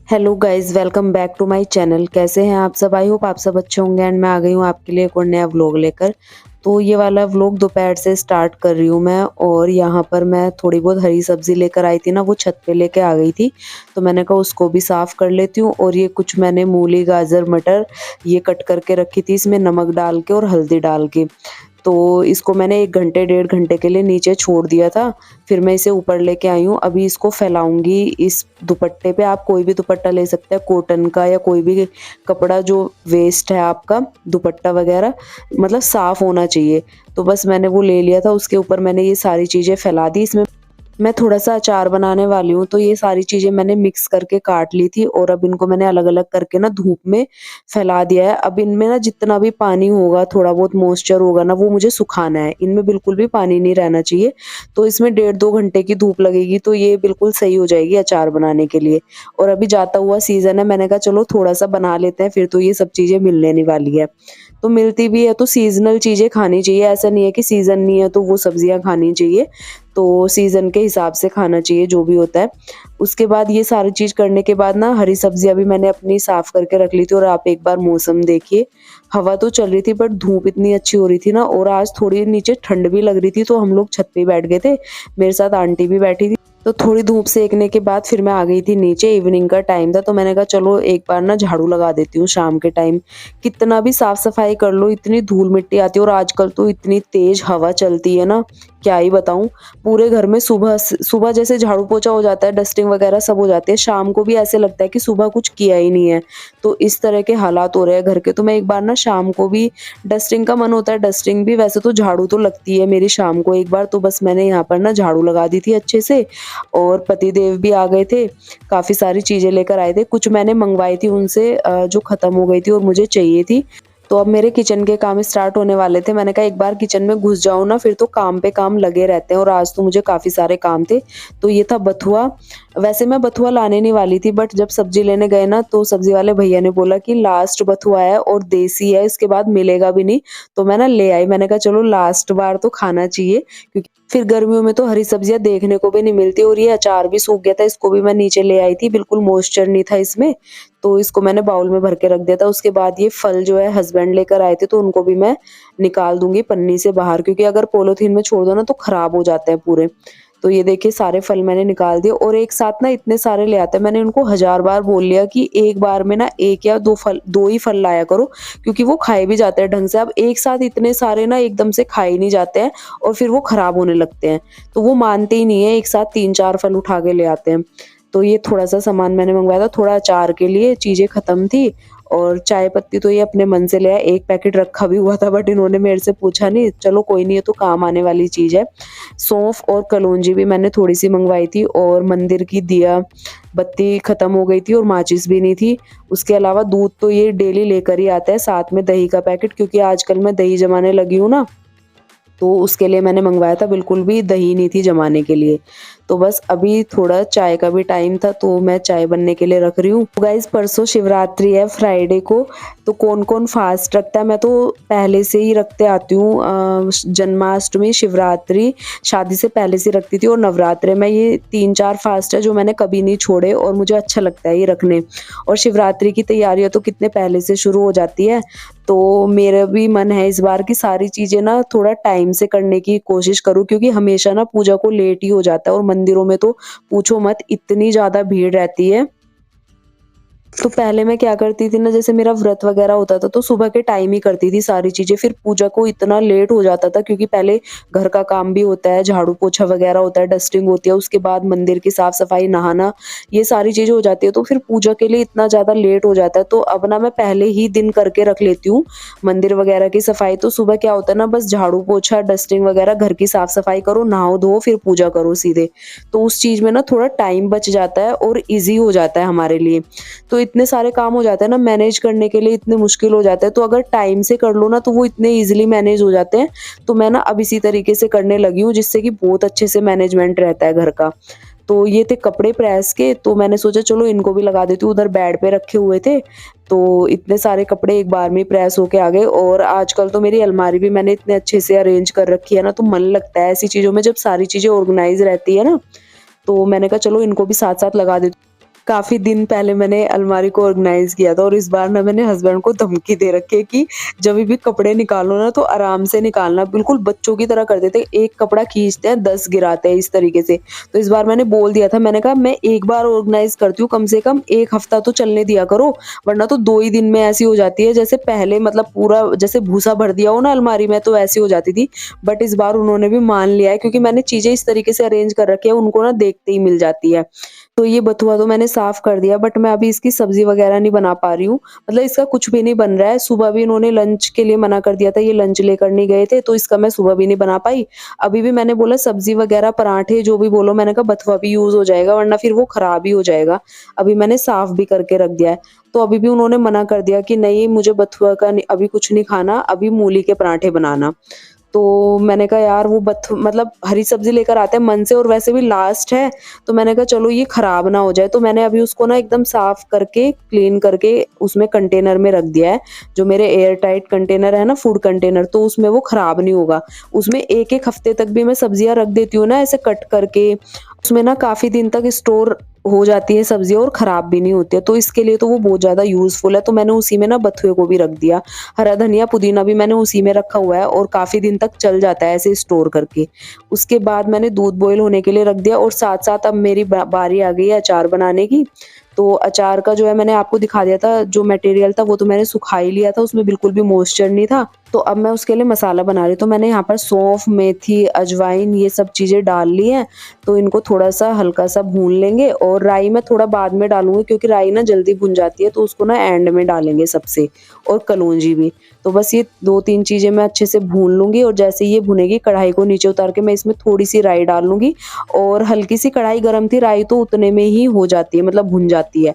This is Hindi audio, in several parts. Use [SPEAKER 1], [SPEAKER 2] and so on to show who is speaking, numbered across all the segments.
[SPEAKER 1] Hello guys, welcome back to my channel. कैसे हैं आप सब? आई होप आप सब अच्छे होंगे एंड मैं आ गई हूँ आपके लिए एक और नया व्लॉग लेकर। तो ये वाला व्लॉग दोपहर से स्टार्ट कर रही हूँ मैं। और यहाँ पर मैं थोड़ी बहुत हरी सब्जी लेकर आई थी ना, वो छत पे लेके आ गई थी। तो मैंने कहा उसको भी साफ़ कर लेती हूँ। और ये कुछ मैंने मूली, गाजर, मटर ये कट करके रखी थी, इसमें नमक डाल के और हल्दी डाल के। तो इसको मैंने 1 घंटे डेढ़ घंटे के लिए नीचे छोड़ दिया था। फिर मैं इसे ऊपर लेके आई हूँ। अभी इसको फैलाऊँगी इस दुपट्टे पे। आप कोई भी दुपट्टा ले सकते हैं, कॉटन का या कोई भी कपड़ा जो वेस्ट है आपका, दुपट्टा वगैरह मतलब साफ़ होना चाहिए। तो बस मैंने वो ले लिया था, उसके ऊपर मैंने ये सारी चीज़ें फैला दी। इसमें मैं थोड़ा-सा अचार बनाने वाली हूँ, तो ये सारी चीज़ें मैंने मिक्स करके काट ली थी और अब इनको मैंने अलग-अलग करके ना धूप में फैला दिया है। अब इनमें ना जितना भी पानी होगा, थोड़ा बहुत मॉइस्चर होगा ना, वो मुझे सुखाना है। इनमें बिल्कुल भी पानी नहीं रहना चाहिए। तो इसमें डेढ़ 2 घंटे की धूप लगेगी, तो ये बिल्कुल सही हो जाएगी अचार बनाने के लिए। और अभी जाता हुआ सीज़न है, मैंने कहा चलो थोड़ा-सा बना लेते हैं, फिर तो ये सब चीज़ें मिलने नहीं वाली है। तो मिलती भी है तो सीज़नल चीज़ें खानी चाहिए, ऐसा नहीं है कि सीज़न नहीं है तो वो सब्जियाँ खानी चाहिए। तो सीज़न के हिसाब से खाना चाहिए जो भी होता है। उसके बाद ये सारी चीज़ करने के बाद ना हरी सब्जियाँ भी मैंने अपनी साफ़ करके रख ली थी। और आप एक बार मौसम देखिए, हवा तो चल रही थी बट धूप इतनी अच्छी हो रही थी ना, और आज थोड़ी नीचे ठंड भी लग रही थी, तो हम लोग छत पे बैठ गए थे। मेरे साथ आंटी भी बैठी थी। तो थोड़ी धूप सेकने के बाद फिर मैं आ गई थी नीचे। इवनिंग का टाइम था, तो मैंने कहा चलो एक बार ना झाड़ू लगा देती हूँ शाम के टाइम। कितना भी साफ सफाई कर लो, इतनी धूल मिट्टी आती है। और आजकल तो इतनी तेज हवा चलती है ना, क्या ही बताऊं। पूरे घर में सुबह जैसे झाड़ू पोछा हो जाता है, डस्टिंग वगैरह सब हो जाती है, शाम को भी ऐसे लगता है कि सुबह कुछ किया ही नहीं है। तो इस तरह के हालात हो रहे हैं घर के। तो मैं एक बार ना शाम को भी डस्टिंग का मन होता है, डस्टिंग भी वैसे तो झाड़ू तो लगती है मेरी शाम को एक बार। तो बस मैंने यहाँ पर ना झाड़ू लगा दी थी अच्छे से। और पतिदेव भी आ गए थे, काफ़ी सारी चीज़ें लेकर आए थे। कुछ मैंने मंगवाई थी उनसे जो ख़त्म हो गई थी और मुझे चाहिए थी। तो अब मेरे किचन के काम स्टार्ट होने वाले थे। मैंने कहा एक बार किचन में घुस जाऊँ ना, फिर तो काम पे काम लगे रहते हैं। और आज तो मुझे काफ़ी सारे काम थे। तो ये था बथुआ। वैसे मैं बथुआ लाने नहीं वाली थी, बट जब सब्जी लेने गए ना, तो सब्जी वाले भैया ने बोला कि लास्ट बथुआ है और देसी है, इसके बाद मिलेगा भी नहीं। तो मैं ना ले आई। मैंने कहा चलो लास्ट बार तो खाना चाहिए, क्योंकि फिर गर्मियों में तो हरी सब्जियाँ देखने को भी नहीं मिलती। और ये अचार भी सूख गया था, इसको भी मैं नीचे ले आई थी, बिल्कुल मॉइस्चर नहीं था इसमें। तो इसको मैंने बाउल में भर के रख दिया था। उसके बाद ये फल जो है हस्बैंड लेकर आए थे, तो उनको भी मैं निकाल दूँगी पन्नी से बाहर, क्योंकि अगर पॉलीथीन में छोड़ दो ना तो खराब हो जाते हैं पूरे। तो ये देखिए सारे फल मैंने निकाल दिए। और एक साथ ना इतने सारे ले आते हैं, मैंने उनको 1000 बार बोल लिया कि एक बार में ना 1 या 2 ही फल लाया करो, क्योंकि वो खाए भी जाते हैं ढंग से। अब एक साथ इतने सारे ना एकदम से खाए नहीं जाते हैं, और फिर वो खराब होने लगते हैं। तो वो मानते ही नहीं है, एक साथ 3-4 फल उठा के ले आते हैं। तो ये थोड़ा-सा सामान मैंने मँगवाया था, थोड़ा अचार के लिए, चीज़ें ख़त्म थी। और चाय पत्ती तो ये अपने मन से ले आए, 1 पैकेट रखा भी हुआ था, बट इन्होंने मेरे से पूछा नहीं। चलो कोई नहीं, ये तो काम आने वाली चीज़ है। सौंफ और कलौंजी भी मैंने थोड़ी-सी मँगवाई थी। और मंदिर की दिया बत्ती ख़त्म हो गई थी और माचिस भी नहीं थी। उसके अलावा दूध तो ये डेली लेकर ही आता है, साथ में दही का पैकेट, क्योंकि आजकल मैं दही जमाने लगी हूँ ना, तो उसके लिए मैंने मँगवाया था। बिल्कुल भी दही नहीं थी जमाने के लिए। तो बस अभी थोड़ा चाय का भी टाइम था, तो मैं चाय बनने के लिए रख रही हूँ। तो गाइस परसों शिवरात्रि है फ्राइडे को। तो कौन-कौन फास्ट रखता है? मैं तो पहले से ही रखते आती हूँ। जन्माष्टमी, शिवरात्रि शादी से पहले से रखती थी, और नवरात्रे में ये 3-4 फास्ट है जो मैंने कभी नहीं छोड़े, और मुझे अच्छा लगता है ये रखने। और शिवरात्रि की तैयारियाँ तो कितने पहले से शुरू हो जाती है। तो मेरा भी मन है इस बार की सारी चीज़ें ना थोड़ा टाइम से करने की कोशिश करूँ, क्योंकि हमेशा ना पूजा को लेट ही हो जाता है। और मंदिरों में तो पूछो मत, इतनी ज़्यादा भीड़ रहती है। तो पहले मैं क्या करती थी ना, जैसे मेरा व्रत वगैरह होता था, तो सुबह के टाइम ही करती थी सारी चीज़ें। फिर पूजा को इतना लेट हो जाता था, क्योंकि पहले घर का काम भी होता है, झाड़ू पोछा वगैरह होता है, डस्टिंग होती है, उसके बाद मंदिर की साफ-सफाई, नहाना, ये सारी चीज़ें हो जाती है। तो फिर पूजा के लिए इतना ज़्यादा लेट हो जाता है। तो अब ना मैं पहले ही दिन करके रख लेती हूँ मंदिर वगैरह की सफाई। तो सुबह क्या होता है ना, बस झाड़ू पोछा, डस्टिंग वगैरह, घर की साफ-सफाई करो, नहाओ-धोओ, फिर पूजा करो सीधे। तो उस चीज़ में ना थोड़ा टाइम बच जाता है और ईज़ी हो जाता है हमारे लिए। तो इतने सारे काम हो जाते हैं ना, मैनेज करने के लिए इतने मुश्किल हो जाते हैं। तो अगर टाइम से कर लो ना, तो वो इतने ईज़िली मैनेज हो जाते हैं। तो मैं ना अब इसी तरीके से करने लगी हूँ, जिससे कि बहुत अच्छे से मैनेजमेंट रहता है घर का। तो ये थे कपड़े प्रेस के, तो मैंने सोचा चलो इनको भी लगा देती हूँ। उधर बेड पे रखे हुए थे, तो इतने सारे कपड़े एक बार में ही प्रेस होके आ गए। और आजकल तो मेरी अलमारी भी मैंने इतने अच्छे से अरेंज कर रखी है ना, तो मन लगता है ऐसी चीज़ों में, जब सारी चीज़ें ऑर्गनाइज़ रहती है ना। तो मैंने कहा चलो इनको भी साथ-साथ लगा देती हूँ। काफ़ी दिन पहले मैंने अलमारी को ऑर्गेनाइज़ किया था और इस बार ना मैंने हस्बैंड को धमकी दे रखी है कि जभी भी कपड़े निकालो ना तो आराम से निकालना, बिल्कुल बच्चों की तरह कर देते हैं, एक कपड़ा खींचते हैं 10 गिराते हैं इस तरीके से। तो इस बार मैंने बोल दिया था, मैंने कहा मैं एक बार ऑर्गेनाइज़ करती हूँ, कम से कम 1 हफ्ता तो चलने दिया करो, वरना तो 2 ही दिन में ऐसी हो जाती है जैसे पहले, मतलब पूरा जैसे भूसा भर दिया हो ना अलमारी में, तो ऐसी हो जाती थी। बट इस बार उन्होंने भी मान लिया है क्योंकि मैंने चीज़ें इस तरीके से अरेंज कर रखी है, उनको ना देखते ही मिल जाती है। तो ये बथुआ तो मैंने साफ कर दिया, बट मैं अभी इसकी सब्ज़ी वग़ैरह नहीं बना पा रही हूँ। मतलब इसका कुछ भी नहीं बन रहा है। सुबह भी इन्होंने लंच के लिए मना कर दिया था, ये लंच लेकर नहीं गए थे, तो इसका मैं सुबह भी नहीं बना पाई। अभी भी मैंने बोला सब्ज़ी वग़ैरह, पराठे जो भी बोलो, मैंने कहा बथुआ भी यूज़ हो जाएगा वरना फिर वो ख़राब ही हो जाएगा। अभी मैंने साफ भी करके रख दिया है। तो अभी भी उन्होंने मना कर दिया कि नहीं, मुझे बथुआ का नहीं, अभी कुछ नहीं खाना, अभी मूली के पराठे बनाना। तो मैंने कहा यार वो मतलब हरी सब्ज़ी लेकर आते हैं मन से, और वैसे भी लास्ट है, तो मैंने कहा चलो ये खराब ना हो जाए। तो मैंने अभी उसको ना एकदम साफ करके, क्लीन करके उसमें कंटेनर में रख दिया है। जो मेरे एयर टाइट कंटेनर है ना, फूड कंटेनर, तो उसमें वो खराब नहीं होगा। उसमें 1-1 हफ्ते तक भी मैं सब्जियाँ रख देती हूँ ना ऐसे कट करके, उसमें ना काफ़ी दिन तक स्टोर हो जाती है सब्जियाँ और खराब भी नहीं होती है। तो इसके लिए तो वो बहुत ज़्यादा यूज़फुल है। तो मैंने उसी में ना बथुए को भी रख दिया। हरा धनिया, पुदीना भी मैंने उसी में रखा हुआ है और काफ़ी दिन तक चल जाता है ऐसे स्टोर करके। उसके बाद मैंने दूध बॉयल होने के लिए रख दिया और साथ-साथ अब मेरी बारी आ गई है अचार बनाने की। तो अचार का जो है, मैंने आपको दिखा दिया था, जो मटेरियल था वो तो मैंने सुखा ही लिया था, उसमें बिल्कुल भी मॉइस्चर नहीं था। तो अब मैं उसके लिए मसाला बना रही हूँ। तो मैंने यहाँ पर सौंफ, मेथी, अजवाइन ये सब चीज़ें डाल ली हैं। तो इनको थोड़ा-सा हल्का-सा भून लेंगे, और राई मैं थोड़ा बाद में डालूँगी क्योंकि राई ना जल्दी भुन जाती है, तो उसको ना एंड में डालेंगे सबसे, और कलौंजी भी। तो बस ये 2-3 चीज़ें मैं अच्छे से भून लूँगी, और जैसे ये भुनेगी, कढ़ाई को नीचे उतार के मैं इसमें थोड़ी-सी राई डाल लूँगी, और हल्की-सी कढ़ाई गरम थी, राई तो उतने में ही हो जाती है, मतलब भुन जाती है।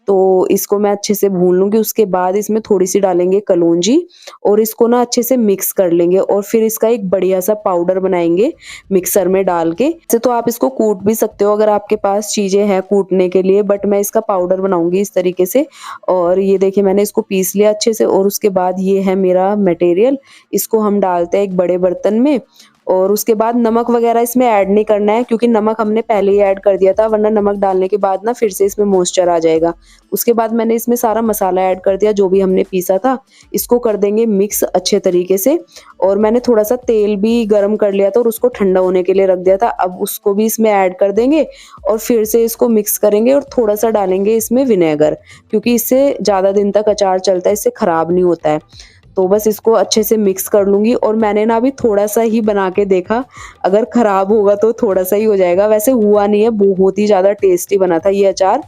[SPEAKER 1] तो इसको मैं अच्छे से भून लूँगी, उसके बाद इसमें थोड़ी-सी डालेंगे कलौंजी, और इसको ना अच्छे से मिक्स कर लेंगे, और फिर इसका एक बढ़िया-सा पाउडर बनाएँगे मिक्सर में डाल के। वैसे तो आप इसको कूट भी सकते हो अगर आपके पास चीज़ें हैं कूटने के लिए, बट मैं इसका पाउडर बनाऊँगी इस तरीके से। और ये देखिए मैंने इसको पीस लिया अच्छे से, और उसके बाद ये है मेरा मटेरियल। इसको हम डालते हैं एक बड़े बर्तन में, और उसके बाद नमक वगैरह इसमें ऐड नहीं करना है क्योंकि नमक हमने पहले ही ऐड कर दिया था, वरना नमक डालने के बाद ना फिर से इसमें मॉइस्चर आ जाएगा। उसके बाद मैंने इसमें सारा मसाला ऐड कर दिया जो भी हमने पीसा था। इसको कर देंगे मिक्स अच्छे तरीके से, और मैंने थोड़ा-सा तेल भी गरम कर लिया था और उसको ठंडा होने के लिए रख दिया था। अब उसको भी इसमें ऐड कर देंगे और फिर से इसको मिक्स करेंगे, और थोड़ा-सा डालेंगे इसमें विनेगर, क्योंकि इससे ज़्यादा दिन तक अचार चलता है, इससे खराब नहीं होता है। तो बस इसको अच्छे से मिक्स कर लूँगी, और मैंने ना अभी थोड़ा-सा ही बना के देखा, अगर खराब होगा तो थोड़ा-सा ही हो जाएगा, वैसे हुआ नहीं है, बहुत ही ज़्यादा टेस्टी बना था ये अचार।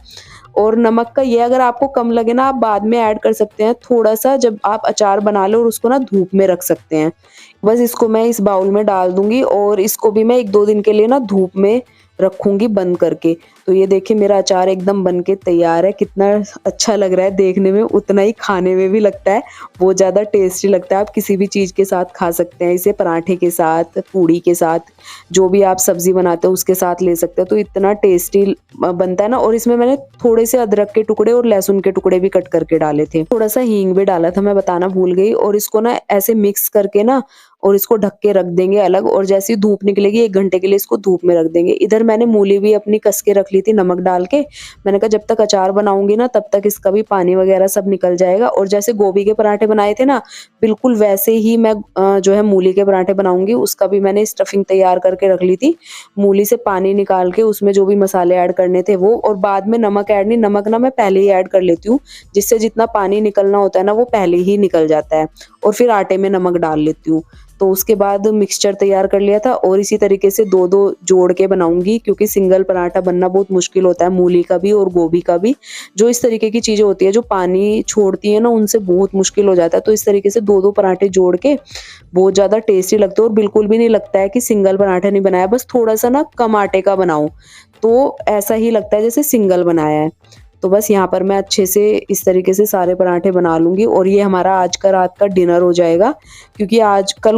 [SPEAKER 1] और नमक का ये, अगर आपको कम लगे ना, आप बाद में ऐड कर सकते हैं थोड़ा-सा, जब आप अचार बना लो, और उसको ना धूप में रख सकते हैं। बस इसको मैं इस बाउल में डाल दूँगी, और इसको भी मैं 1-2 दिन के लिए ना धूप में रखूँगी बंद करके। तो ये देखिए मेरा अचार एकदम बन के तैयार है, कितना अच्छा लग रहा है देखने में, उतना ही खाने में भी लगता है, बहुत ज़्यादा टेस्टी लगता है। आप किसी भी चीज़ के साथ खा सकते हैं इसे, पराठे के साथ, पूड़ी के साथ, जो भी आप सब्ज़ी बनाते हो उसके साथ ले सकते हो। तो इतना टेस्टी बनता है ना। और इसमें मैंने थोड़े से अदरक के टुकड़े और लहसुन के टुकड़े भी कट करके डाले थे। थोड़ा-सा हींग भी डाला था, मैं बताना भूल गई। और इसको ना ऐसे मिक्स करके ना, और इसको ढक के रख देंगे अलग, और जैसे ही धूप निकलेगी 1 घंटे के लिए इसको धूप में रख देंगे। इधर मैंने मूली भी अपनी कस के रख ली थी नमक डाल के। मैंने कहा जब तक अचार बनाऊँगी ना तब तक इसका भी पानी वगैरह सब निकल जाएगा। और जैसे गोभी के पराठे बनाए थे ना, बिल्कुल वैसे ही मैं जो है मूली के पराठे बनाऊँगी। उसका भी मैंने स्टफिंग तैयार करके रख ली थी। मूली से पानी निकाल के उसमें जो भी मसाले ऐड करने थे वो, और बाद में नमक ऐड नहीं, नमक ना मैं पहले ही ऐड कर लेती हूँ, जिससे जितना पानी निकलना होता है ना वो पहले ही निकल जाता है, और फिर आटे में नमक डाल लेती हूँ। तो उसके बाद मिक्सचर तैयार कर लिया था, और इसी तरीके से 2-2 जोड़ के बनाऊँगी, क्योंकि सिंगल पराठा बनना बहुत मुश्किल होता है, मूली का भी और गोभी का भी। जो इस तरीके की चीज़ें होती है जो पानी छोड़ती है ना, उनसे बहुत मुश्किल हो जाता है। तो इस तरीके से 2-2 पराठे जोड़ के बहुत ज़्यादा टेस्टी लगते हैं, और बिल्कुल भी नहीं लगता है कि सिंगल पराठा नहीं बनाया, बस थोड़ा-सा ना कम आटे का बनाऊँ, तो ऐसा ही लगता है जैसे सिंगल बनाया है। तो बस यहाँ पर मैं अच्छे से इस तरीके से सारे पराठे बना लूँगी, और ये हमारा आज का रात का डिनर हो जाएगा, क्योंकि आज कल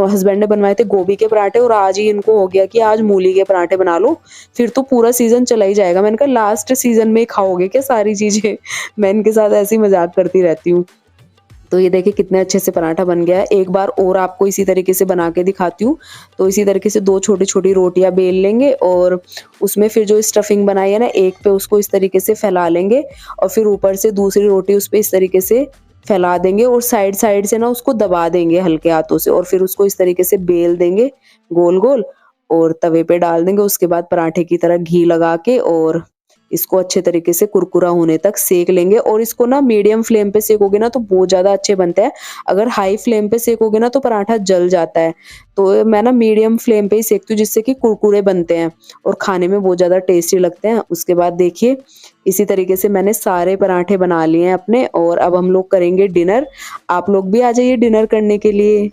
[SPEAKER 1] हस्बैंड ने बनवाए थे गोभी के पराठे, और आज ही इनको हो गया कि आज मूली के पराठे बना लो, फिर तो पूरा सीज़न चला ही जाएगा। मैंने कहा लास्ट सीज़न में खाओगे क्या सारी चीज़ें? मैं इनके साथ ऐसे ही मज़ाक करती रहती हूँ। तो ये देखिए कितने अच्छे से पराठा बन गया है। एक बार और आपको इसी तरीके से बना के दिखाती हूँ। तो इसी तरीके से 2 छोटी-छोटी रोटियाँ बेल लेंगे और उसमें फिर जो स्टफिंग बनाई है ना, एक पे उसको इस तरीके से फैला लेंगे और फिर ऊपर से दूसरी रोटी उस पे इस तरीके से फैला देंगे और साइड-साइड से ना उसको दबा देंगे हल्के हाथों से और फिर उसको इस तरीके से बेल देंगे गोल-गोल और तवे पे डाल देंगे। उसके बाद पराठे की तरह घी लगा के और इसको अच्छे तरीके से कुरकुरा होने तक सेक लेंगे और इसको ना मीडियम फ्लेम पे सेकोगे ना तो बहुत ज़्यादा अच्छे बनते हैं। अगर हाई फ्लेम पे सेकोगे ना तो पराठा जल जाता है। तो मैं ना मीडियम फ्लेम पे ही सेकती हूँ जिससे कि कुरकुरे बनते हैं और खाने में बहुत ज़्यादा टेस्टी लगते हैं। उसके बाद देखिए इसी तरीके से मैंने सारे पराठे बना लिए हैं अपने और अब हम लोग करेंगे डिनर। आप लोग भी आ जाइए डिनर करने के लिए।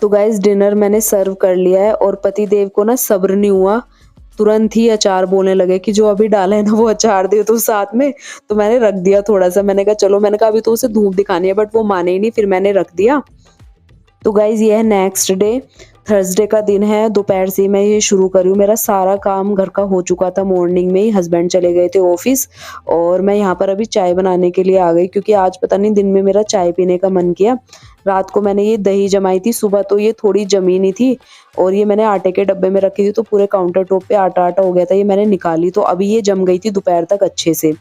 [SPEAKER 1] तो गाइस डिनर मैंने सर्व कर लिया है और पति देव को ना सब्र नहीं हुआ, तुरंत ही अचार बोलने लगे कि जो अभी डाला है ना वो अचार दे दो साथ में। तो मैंने रख दिया थोड़ा-सा, मैंने कहा चलो, मैंने कहा अभी तो उसे धूप दिखानी है, बट वो माने ही नहीं, फिर मैंने रख दिया। तो गाइज़ ये है नेक्स्ट डे, थर्सडे का दिन है, दोपहर से ही मैं ये शुरू कर रही हूँ। मेरा सारा काम घर का हो चुका था मॉर्निंग में ही, हस्बैंड चले गए थे ऑफिस और मैं यहाँ पर अभी चाय बनाने के लिए आ गई क्योंकि आज पता नहीं दिन में मेरा चाय पीने का मन किया। रात को मैंने ये दही जमाई थी, सुबह तो ये थोड़ी जमी नहीं थी और ये मैंने आटे के डब्बे में रखी थी तो पूरे काउंटर टॉप पे आटा-आटा हो गया था, ये मैंने निकाली तो अभी ये जम गई थी दोपहर तक अच्छे से।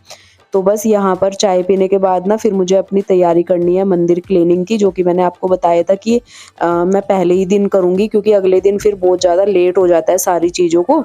[SPEAKER 1] तो बस यहाँ पर चाय पीने के बाद ना फिर मुझे अपनी तैयारी करनी है मंदिर क्लीनिंग की, जो कि मैंने आपको बताया था कि मैं पहले ही दिन करूँगी क्योंकि अगले दिन फिर बहुत ज़्यादा लेट हो जाता है सारी चीज़ों को।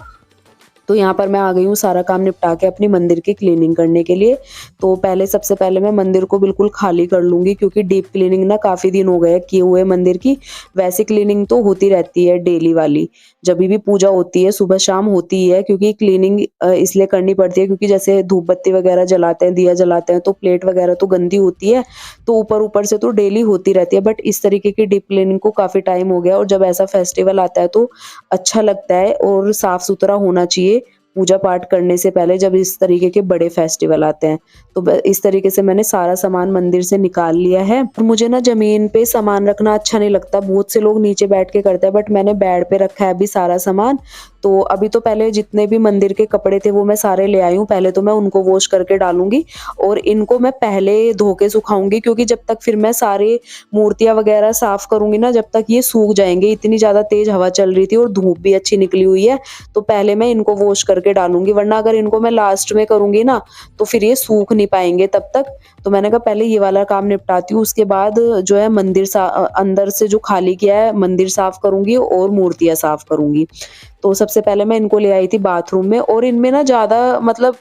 [SPEAKER 1] तो यहाँ पर मैं आ गई हूँ सारा काम निपटा के अपनी मंदिर की क्लीनिंग करने के लिए। तो पहले सबसे पहले मैं मंदिर को बिल्कुल खाली कर लूँगी क्योंकि डीप क्लीनिंग ना काफ़ी दिन हो गए किए हुए मंदिर की। वैसे क्लीनिंग तो होती रहती है डेली वाली, जभी भी पूजा होती है सुबह शाम होती ही है क्योंकि क्लीनिंग इसलिए करनी पड़ती है क्योंकि जैसे धूप बत्ती वगैरह जलाते हैं, दिया जलाते हैं तो प्लेट वगैरह तो गंदी होती है, तो ऊपर-ऊपर से तो डेली होती रहती है। बट इस तरीके की डीप क्लीनिंग को काफ़ी टाइम हो गया और जब ऐसा फेस्टिवल आता है तो अच्छा लगता है और साफ-सुथरा होना चाहिए पूजा पाठ करने से पहले जब इस तरीके के बड़े फेस्टिवल आते हैं। तो ब इस तरीके से मैंने सारा सामान मंदिर से निकाल लिया है। और मुझे ना ज़मीन पे सामान रखना अच्छा नहीं लगता, बहुत से लोग नीचे बैठ के करते हैं बट मैंने बेड पे रखा है अभी सारा सामान। तो अभी तो पहले जितने भी मंदिर के कपड़े थे वो मैं सारे ले आई हूँ, पहले तो मैं उनको वॉश करके डालूँगी और इनको मैं पहले धो के सुखाऊँगी क्योंकि जब तक फिर मैं सारे मूर्तियाँ वगैरह साफ करूँगी ना जब तक ये सूख जाएँगे। इतनी ज़्यादा तेज़ हवा चल रही थी और धूप भी अच्छी निकली हुई है, तो पहले मैं इनको वॉश करके डालूँगी वरना अगर इनको मैं लास्ट में करूँगी ना तो फिर ये सूख नहीं पाएँगे तब तक। तो मैंने कहा पहले ये वाला काम निपटाती हूँ, उसके बाद जो है अंदर से जो खाली किया है मंदिर साफ करूँगी और मूर्तियाँ साफ करूँगी। तो सबसे पहले मैं इनको ले आई थी बाथरूम में और इनमें ना ज़्यादा मतलब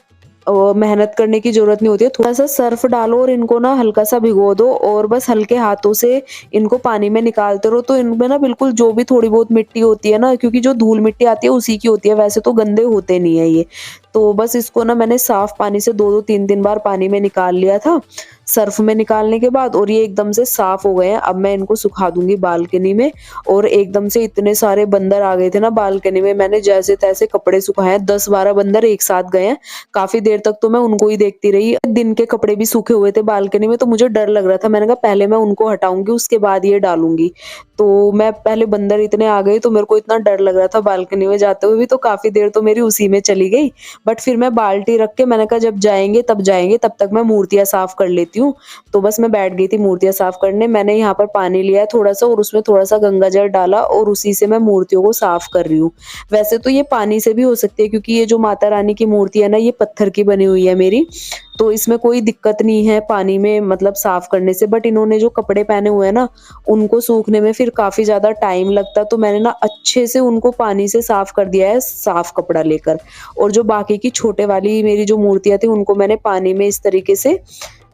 [SPEAKER 1] मेहनत करने की ज़रूरत नहीं होती है। थोड़ा-सा सर्फ़ डालो और इनको ना हल्का-सा भिगो दो और बस हल्के हाथों से इनको पानी में निकालते रहो, तो इनमें ना बिल्कुल जो भी थोड़ी बहुत मिट्टी होती है ना, क्योंकि जो धूल-मिट्टी आती है उसी की होती है, वैसे तो गंदे होते नहीं है ये। तो बस इसको ना मैंने साफ़ पानी से 2-2 3-3 बार पानी में निकाल लिया था, सर्फ़ में निकालने के बाद, और ये एकदम से साफ़ हो गए हैं। अब मैं इनको सुखा दूँगी बालकनी में और एकदम से इतने सारे बंदर आ गए थे ना बालकनी में, मैंने जैसे-तैसे कपड़े सुखाए हैं, 10-12 बंदर एक साथ गए हैं। काफ़ी देर तक तो मैं उनको ही देखती रही। दिन के कपड़े भी सूखे हुए थे बालकनी में तो मुझे डर लग रहा था। मैंने कहा पहले मैं उनको हटाऊँगी उसके बाद ये डालूँगी। तो मैं पहले बंदर इतने आ गए तो मेरे को इतना डर लग रहा था बालकनी में जाते हुए भी, तो काफ़ी देर तो मेरी उसी में चली गई। बट फिर मैं बाल्टी रख के मैंने कहा जब जाएँगे, तब तक मैं मूर्तियाँ साफ़ कर लेती हूँ। तो बस मैं बैठ गई थी मूर्तियाँ साफ़ करने। मैंने यहाँ पर पानी लिया है थोड़ा-सा और उसमें थोड़ा-सा गंगा जल डाला और उसी से मैं मूर्तियों को साफ़ कर रही हूँ। वैसे तो ये पानी से भी हो सकती है क्योंकि ये जो माता रानी की मूर्ति है ना, ये पत्थर की बनी हुई है मेरी, तो इसमें कोई दिक्कत नहीं है पानी में मतलब साफ़ करने से। बट इन्होंने जो कपड़े पहने हुए हैं ना, उनको सूखने में फिर काफ़ी ज़्यादा टाइम लगता, तो मैंने ना अच्छे से उनको पानी से साफ़ कर दिया है साफ़ कपड़ा लेकर। और जो बाकी की छोटे वाली मेरी जो मूर्तियाँ थी उनको मैंने पानी में इस तरीके से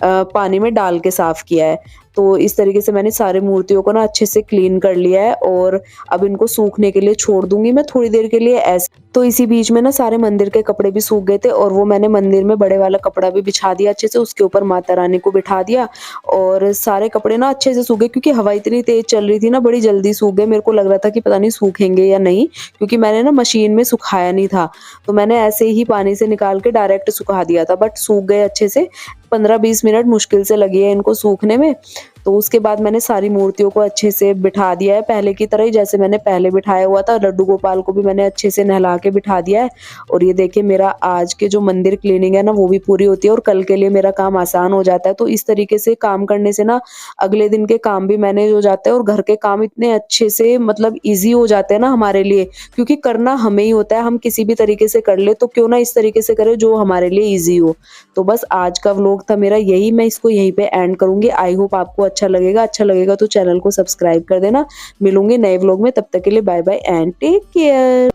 [SPEAKER 1] पानी में डाल के साफ़ किया है। तो इस तरीके से मैंने सारी मूर्तियों को ना अच्छे से क्लीन कर लिया है और अब इनको सूखने के लिए छोड़ दूँगी मैं थोड़ी देर के लिए ऐसे। तो इसी बीच में ना सारे मंदिर के कपड़े भी सूख गए थे और वो मैंने मंदिर में बड़े वाला कपड़ा भी बिछा दिया अच्छे से, उसके ऊपर माता रानी को बिठा दिया और सारे कपड़े ना अच्छे से सूख गए क्योंकि हवा इतनी तेज़ चल रही थी ना, बड़ी जल्दी सूख गए। मेरे को लग रहा था कि पता नहीं सूखेंगे या नहीं, क्योंकि मैंने ना मशीन में सुखाया नहीं था, तो मैंने ऐसे ही पानी से निकाल के डायरेक्ट सुखा दिया था, बट सूख गए अच्छे से। 15-20 मिनट मुश्किल से लगी है इनको सूखने में। तो उसके बाद मैंने सारी मूर्तियों को अच्छे से बिठा दिया है, पहले की तरह ही जैसे मैंने पहले बिठाया हुआ था। लड्डू गोपाल को भी मैंने अच्छे से नहला के बिठा दिया है और ये देखिए मेरा आज के जो मंदिर क्लीनिंग है ना वो भी पूरी होती है और कल के लिए मेरा काम आसान हो जाता है। तो इस तरीके से काम करने से ना अगले दिन के काम भी मैनेज हो जाते हैं और घर के काम इतने अच्छे से मतलब ईज़ी हो जाते हैं ना हमारे लिए, क्योंकि करना हमें ही होता है। हम किसी भी तरीके से कर ले तो क्यों ना इस तरीके से करें जो हमारे लिए ईज़ी हो। तो बस आज का व्लॉग था मेरा यही, मैं इसको यहीं पे एंड करूँगी। आई होप आपको अच्छा लगेगा तो चैनल को सब्सक्राइब कर देना। मिलूँगी नए व्लॉग में, तब तक के लिए bye bye and take care.